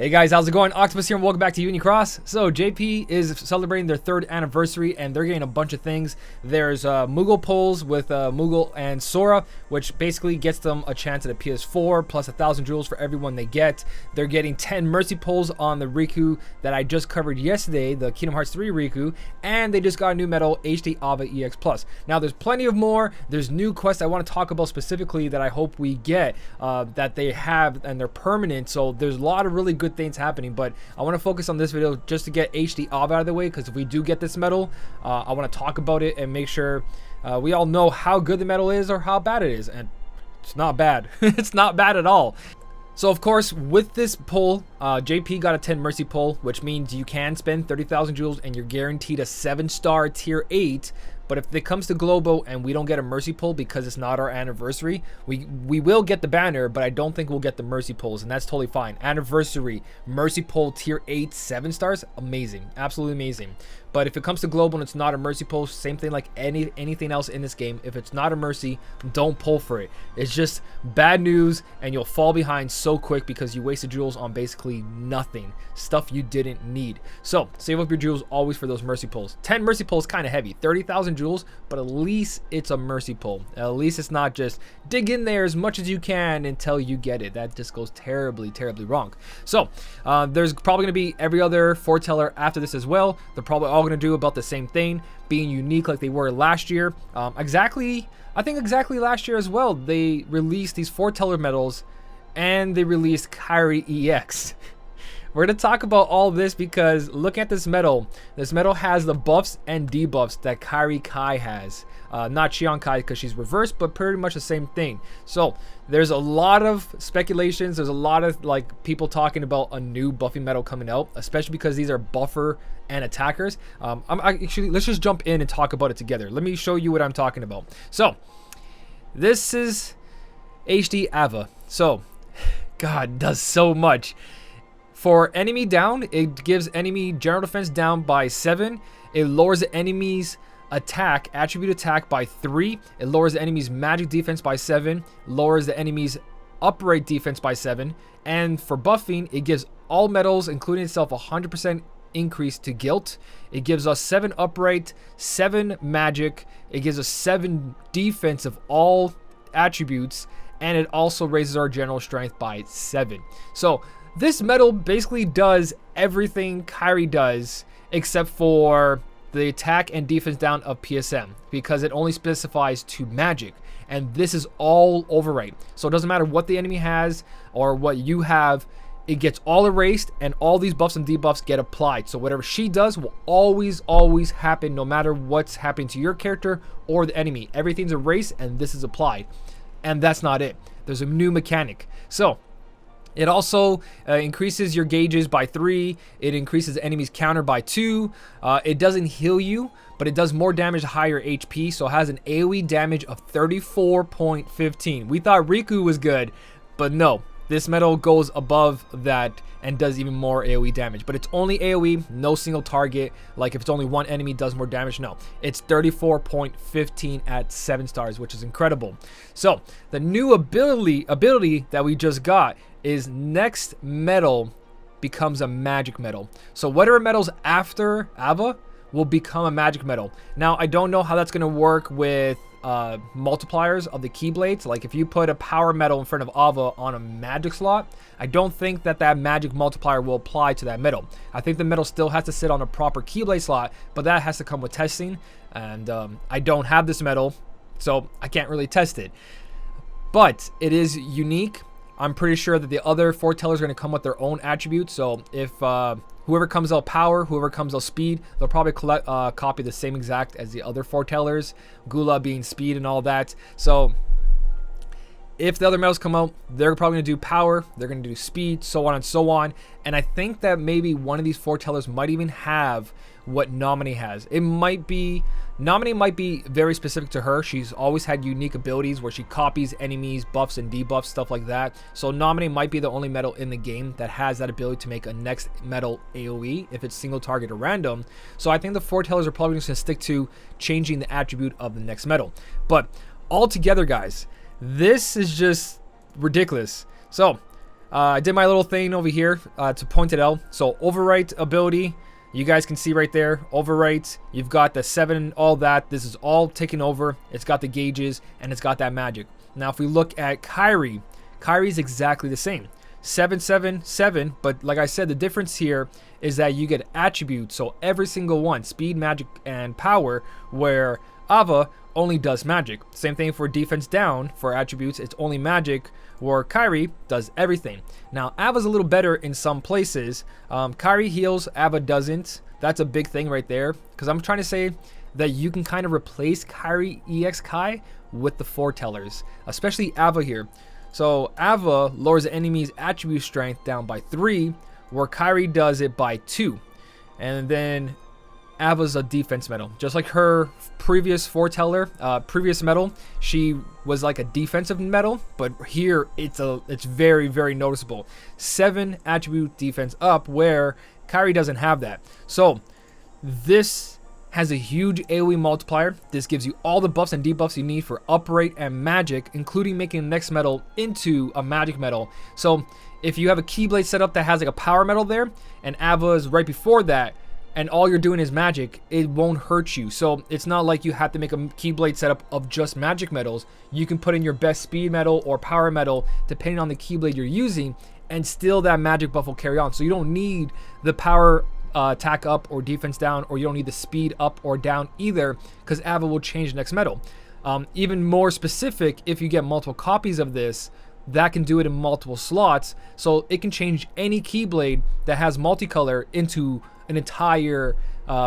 Hey guys, how's it going? Octopus here and welcome back to Unicross. So JP is celebrating their 3rd anniversary and they're getting a bunch of things. There's Moogle pulls with Moogle and Sora, which basically gets them a chance at a PS4 plus 1,000 jewels for everyone they get. They're getting 10 mercy pulls on the Riku that I just covered yesterday, the Kingdom Hearts 3 Riku, and they just got a new medal, HD Ava EX. Now there's plenty of more. There's new quests I want to talk about specifically that I hope we get that they have and they're permanent. So there's a lot of really good things happening, but I want to focus on this video just to get HD Ava out of the way, because if we do get this medal, I want to talk about it and make sure we all know how good the medal is or how bad it is, and it's not bad. It's not bad at all. So of course, with this pull, JP got a 10 mercy pull, which means you can spend 30,000 jewels and you're guaranteed a 7-star tier 8. But if it comes to Globo and we don't get a mercy pull because it's not our anniversary, we will get the banner, but I don't think we'll get the mercy pulls, and that's totally fine. Anniversary, mercy pull, tier 8, 7 stars, amazing, absolutely amazing. But if it comes to Global and it's not a mercy pull, same thing like anything else in this game. If it's not a mercy, don't pull for it. It's just bad news, and you'll fall behind so quick because you wasted jewels on basically nothing. Stuff you didn't need. So save up your jewels always for those mercy pulls. 10 mercy pulls kind of heavy. 30,000 jewels, but at least it's a mercy pull. At least it's not just dig in there as much as you can until you get it. That just goes terribly, terribly wrong. So there's probably going to be every other Foreteller after this as well. They're probably all going to do about the same thing, being unique like they were last year. I think exactly last year as well, they released these Foreteller medals and they released Kairi EX. We're going to talk about all this because look at this medal. This medal has the buffs and debuffs that Kairi Kai has. Not Xion Kai because she's reversed, but pretty much the same thing. So there's a lot of speculations. There's a lot of people talking about a new buffing medal coming out, especially because these are buffer and attackers. Actually, let's just jump in and talk about it together. Let me show you what I'm talking about. So this is HD Ava. So God does so much. For enemy down, it gives enemy general defense down by 7. It lowers the enemy's attribute attack by 3. It lowers the enemy's magic defense by 7. Lowers the enemy's upright defense by 7. And for buffing, it gives all medals, including itself, 100% increase to guilt. It gives us 7 upright, 7 magic. It gives us 7 defense of all attributes. And it also raises our general strength by 7. So this medal basically does everything Kairi does except for the attack and defense down of PSM, because it only specifies to magic, and this is all overwrite. So it doesn't matter what the enemy has or what you have, it gets all erased and all these buffs and debuffs get applied. So whatever she does will always happen, no matter what's happening to your character or the enemy. Everything's erased and this is applied. And that's not it. There's a new mechanic. So it also increases your gauges by 3. It increases the enemy's counter by 2. It doesn't heal you, but it does more damage, higher HP. So it has an AoE damage of 34.15. We thought Riku was good, but no. This medal goes above that and does even more AoE damage. But it's only AoE, no single target. Like if it's only one enemy, does more damage. No, it's 34.15 at 7 stars, which is incredible. So the new ability that we just got is next medal becomes a magic medal. So whatever medals after Ava will become a magic medal. Now I don't know how that's going to work with multipliers of the keyblades. Like if you put a power medal in front of Ava on a magic slot, I don't think that magic multiplier will apply to that medal. I think the medal still has to sit on a proper keyblade slot, but that has to come with testing, and I don't have this medal, so I can't really test it. But it is unique. I'm pretty sure that the other Foretellers are going to come with their own attributes. So if whoever comes out power, whoever comes out speed, they'll probably copy the same exact as the other Foretellers. Gula being speed and all that. So if the other medals come out, they're probably going to do power, they're going to do speed, so on and so on. And I think that maybe one of these Foretellers might even have what Nominee has. Nominee might be very specific to her. She's always had unique abilities where she copies enemies, buffs and debuffs, stuff like that. So Nominee might be the only medal in the game that has that ability to make a next medal AoE if it's single target or random. So I think the Foretellers are probably just going to stick to changing the attribute of the next medal. But altogether, guys, this is just ridiculous. So I did my little thing over here to point it out. So overwrite ability, you guys can see right there, overwrite, you've got the 7, all that. This is all taken over. It's got the gauges and it's got that magic. Now if we look at Kyrie, Kyrie's exactly the same. 7, 7, 7, but like I said, the difference here is that you get attributes, so every single one, speed, magic, and power, where Ava only does magic. Same thing for defense down, for attributes, it's only magic, where Kyrie does everything. Now, Ava's a little better in some places. Kyrie heals, Ava doesn't. That's a big thing right there, because I'm trying to say that you can kind of replace Kyrie EX Kai with the Foretellers, especially Ava here. So Ava lowers the enemy's attribute strength down by 3, where Kyrie does it by 2. And then Ava's a defense medal. Just like her previous Foreteller, previous medal, she was like a defensive medal, but here it's very, very noticeable. 7 attribute defense up, where Kyrie doesn't have that. So this has a huge AoE multiplier. This gives you all the buffs and debuffs you need for upright and magic, including making the next medal into a magic medal. So if you have a Keyblade setup that has like a power medal there, and Ava is right before that, and all you're doing is magic, it won't hurt you. So it's not like you have to make a Keyblade setup of just magic medals. You can put in your best speed medal or power medal, depending on the Keyblade you're using, and still that magic buff will carry on. So you don't need the power attack up or defense down, or you don't need the speed up or down either, because Ava will change the next medal. Even more specific, if you get multiple copies of this, that can do it in multiple slots, so it can change any Keyblade that has multicolor into an entire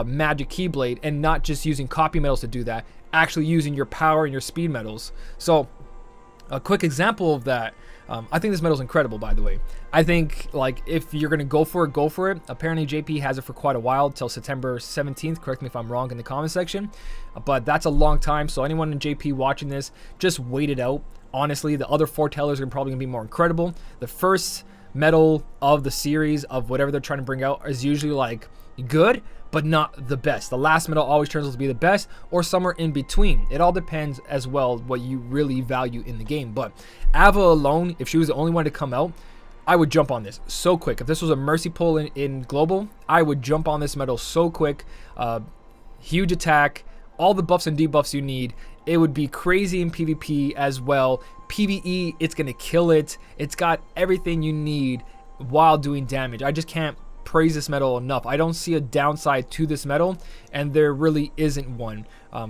magic Keyblade, and not just using copy medals to do that, actually using your power and your speed medals. So a quick example of that, I think this medal is incredible, by the way. I think, like, if you're gonna go for it, go for it. Apparently JP has it for quite a while, till September 17th. Correct me if I'm wrong in the comment section, but that's a long time. So anyone in JP watching this, just wait it out. Honestly, the other Foretellers are probably gonna be more incredible. The first medal of the series of whatever they're trying to bring out is usually like good, but not the best. The last medal always turns out to be the best, or somewhere in between. It all depends as well what you really value in the game. But Ava alone, if she was the only one to come out, I would jump on this so quick. If this was a mercy pull in global, I would jump on this medal so quick. Huge attack, all the buffs and debuffs you need. It would be crazy in PvP as well. PvE, it's gonna kill it. It's got everything you need while doing damage. I just can't praise this medal enough. I don't see a downside to this medal, and there really isn't one.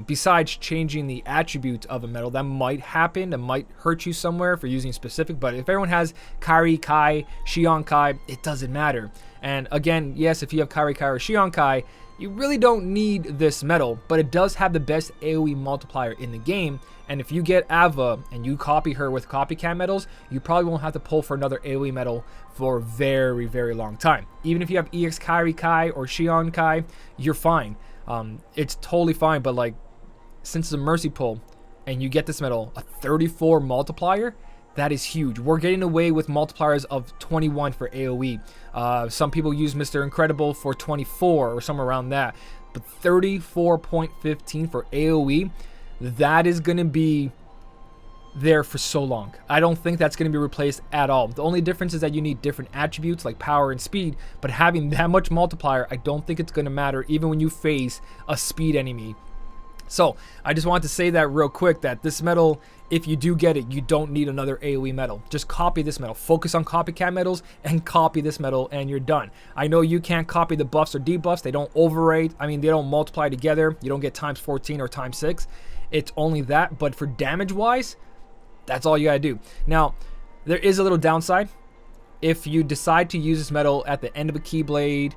Besides changing the attribute of a medal, that might happen, that might hurt you somewhere for using specific, but if everyone has Kyrie Kai, Xion Kai, it doesn't matter. And again, yes, if you have Kyrie Kai or Xion Kai, you really don't need this medal, but it does have the best AoE multiplier in the game. And if you get Ava and you copy her with copycat medals, you probably won't have to pull for another AoE medal for a very, very long time. Even if you have EX Kyrie Kai or Xion Kai, you're fine. It's totally fine, but like, since it's a mercy pull and you get this medal, a 34 multiplier, that is huge. We're getting away with multipliers of 21 for AoE. Some people use Mr. Incredible for 24 or somewhere around that. But 34.15 for AoE, that is going to be there for so long. I don't think that's going to be replaced at all. The only difference is that you need different attributes like power and speed, but having that much multiplier, I don't think it's going to matter even when you face a speed enemy. So I just wanted to say that real quick, that this medal, if you do get it, you don't need another AoE medal. Just copy this medal. Focus on copycat medals and copy this medal, and you're done. I know you can't copy the buffs or debuffs. They don't overrate. I mean, they don't multiply together. You don't get times 14 or times 6. It's only that. But for damage wise, that's all you gotta do. Now, there is a little downside. If you decide to use this medal at the end of a Keyblade,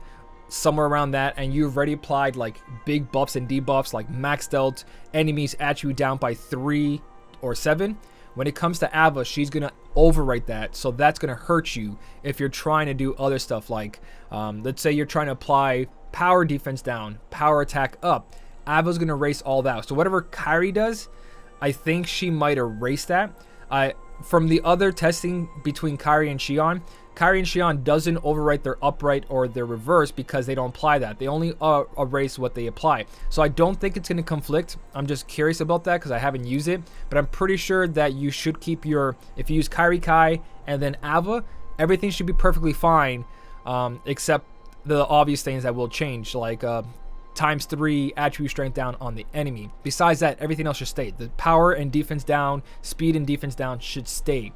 somewhere around that, and you've already applied like big buffs and debuffs, like maxed out enemies attribute down by 3 or 7, when it comes to Ava, she's gonna overwrite that, so that's gonna hurt you if you're trying to do other stuff like let's say you're trying to apply power defense down, power attack up. Ava's gonna erase all that. So whatever Kyrie does, I think she might erase that. From the other testing between Kyrie and Xion doesn't overwrite their upright or their reverse because they don't apply that. They only erase what they apply. So I don't think it's going to conflict. I'm just curious about that because I haven't used it. But I'm pretty sure that you should keep your, if you use Kyrie Kai and then Ava, everything should be perfectly fine, except the obvious things that will change, like ×3 attribute strength down on the enemy. Besides that, everything else should stay. The power and defense down, speed and defense down should stay.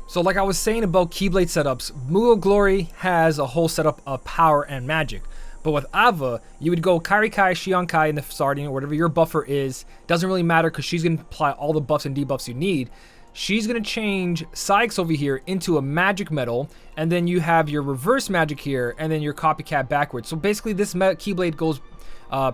So like I was saying about Keyblade setups, Mughal Glory has a whole setup of power and magic. But with Ava, you would go Kairi Kai, Shion Kai in the starting, or whatever your buffer is. Doesn't really matter because she's going to apply all the buffs and debuffs you need. She's going to change Sykes over here into a magic metal, and then you have your reverse magic here, and then your copycat backwards. So basically this Keyblade goes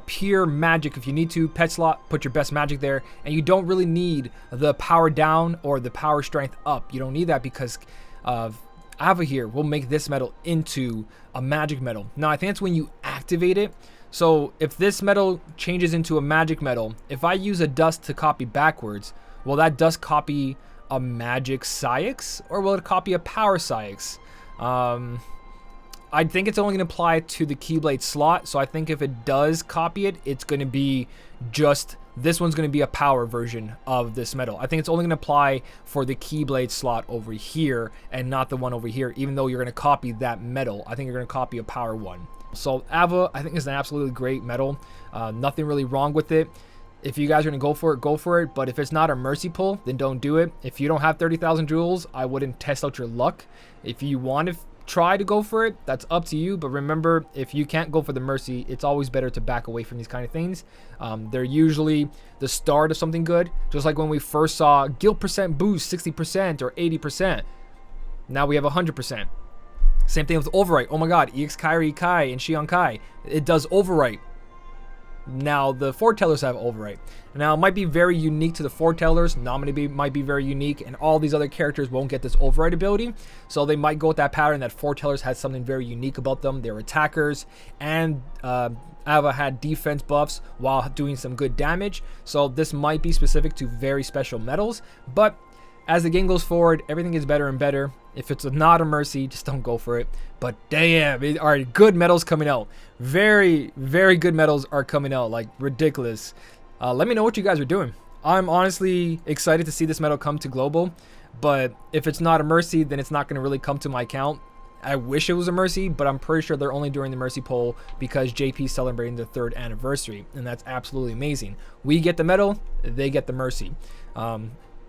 pure magic. If you need to, pet slot, put your best magic there, and you don't really need the power down or the power strength up. You don't need that because Ava here will make this metal into a magic metal. Now I think that's when you activate it. So if this metal changes into a magic metal, if I use a dust to copy backwards, will that dust copy a magic Sykes, or will it copy a power Sykes? I think it's only going to apply to the Keyblade slot, so I think if it does copy it, it's going to be just, this one's going to be a power version of this metal. I think it's only going to apply for the Keyblade slot over here and not the one over here, even though you're going to copy that metal. I think you're going to copy a power one. So Ava, I think, is an absolutely great metal. Nothing really wrong with it. If you guys are going to go for it, go for it. But if it's not a mercy pull, then don't do it. If you don't have 30,000 jewels, I wouldn't test out your luck. If you want to try to go for it, that's up to you. But remember, if you can't go for the mercy, it's always better to back away from these kind of things. They're usually the start of something good. Just like when we first saw guild percent boost 60% or 80%. Now we have 100%. Same thing with overwrite. Oh my god, EX KH Kai and Shion Kai. It does overwrite. Now the Foretellers have overwrite. Now it might be very unique to the Foretellers. Nominee might be very unique, and all these other characters won't get this overwrite ability. So they might go with that pattern that Foretellers has something very unique about them. They're attackers, and Ava had defense buffs while doing some good damage. So this might be specific to very special metals, but as the game goes forward, everything gets better and better. If it's not a mercy, just don't go for it. But damn, it are good metals coming out. Very, very good metals are coming out, like ridiculous. Let me know what you guys are doing. I'm honestly excited to see this metal come to global, but if it's not a mercy, then it's not going to really come to my account. I wish it was a mercy, but I'm pretty sure they're only doing the mercy poll because JP's celebrating their 3rd anniversary, and that's absolutely amazing. We get the metal, they get the mercy.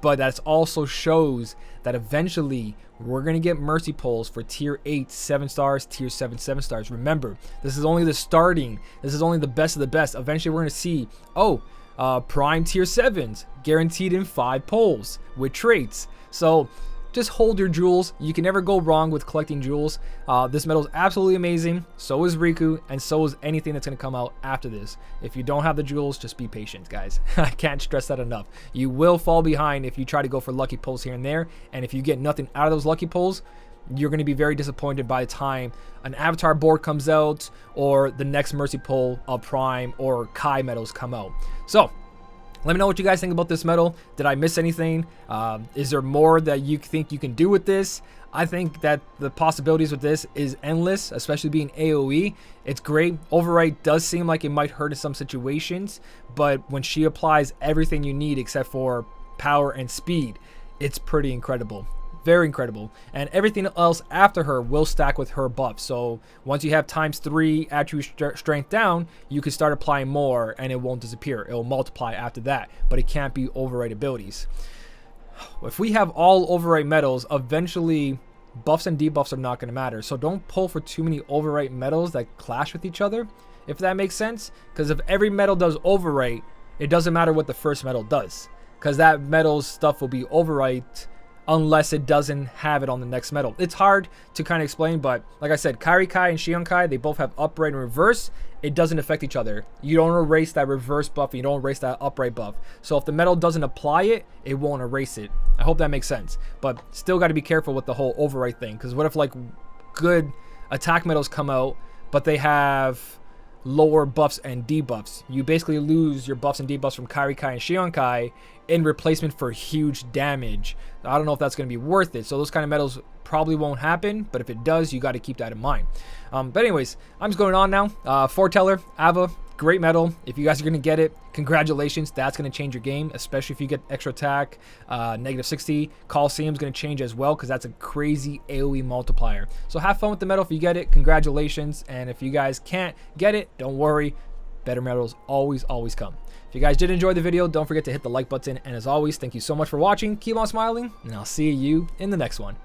But that also shows that eventually we're going to get mercy polls for tier 8 7 stars, tier 7 7 stars. Remember, this is only the starting. This is only the best of the best. Eventually we're going to see, prime tier 7s guaranteed in 5 polls with traits. So just hold your jewels. You can never go wrong with collecting jewels. This metal is absolutely amazing. So is Riku, and so is anything that's going to come out after this. If you don't have the jewels, just be patient, guys. I can't stress that enough. You will fall behind if you try to go for lucky pulls here and there. And if you get nothing out of those lucky pulls, you're going to be very disappointed by the time an avatar board comes out or the next mercy pull of Prime or Kai medals come out. So let me know what you guys think about this metal. Did I miss anything? Is there more that you think you can do with this? I think that the possibilities with this is endless, especially being AoE. It's great. Overwrite does seem like it might hurt in some situations, but when she applies everything you need except for power and speed, it's pretty incredible. Very incredible. And everything else after her will stack with her buff. So once you have ×3 attribute strength down, you can start applying more and it won't disappear. It will multiply after that, but it can't be overwrite abilities. If we have all overwrite medals, eventually buffs and debuffs are not going to matter. So don't pull for too many overwrite medals that clash with each other, if that makes sense. Because if every medal does overwrite, it doesn't matter what the first medal does, because that medal's stuff will be overwrite unless it doesn't have it on the next medal. It's hard to kind of explain, but like I said, Kairi Kai and Shion Kai, they both have upright and reverse. It doesn't affect each other. You don't erase that reverse buff, and you don't erase that upright buff. So if the medal doesn't apply it, it won't erase it. I hope that makes sense. But still got to be careful with the whole overwrite thing, because what if like good attack medals come out, but they have lower buffs and debuffs? You basically lose your buffs and debuffs from Kairi Kai and Shion Kai in replacement for huge damage. I don't know if that's going to be worth it. So those kind of medals probably won't happen, but if it does, you got to keep that in mind. But anyways, I'm just going on now. Foreteller, Ava, great medal. If you guys are going to get it, congratulations. That's going to change your game, especially if you get extra attack. Negative 60. Coliseum's going to change as well because that's a crazy AoE multiplier. So have fun with the medal. If you get it, congratulations. And if you guys can't get it, don't worry. Better medals always come. If you guys did enjoy the video, don't forget to hit the like button. And as always, thank you so much for watching. Keep on smiling, and I'll see you in the next one.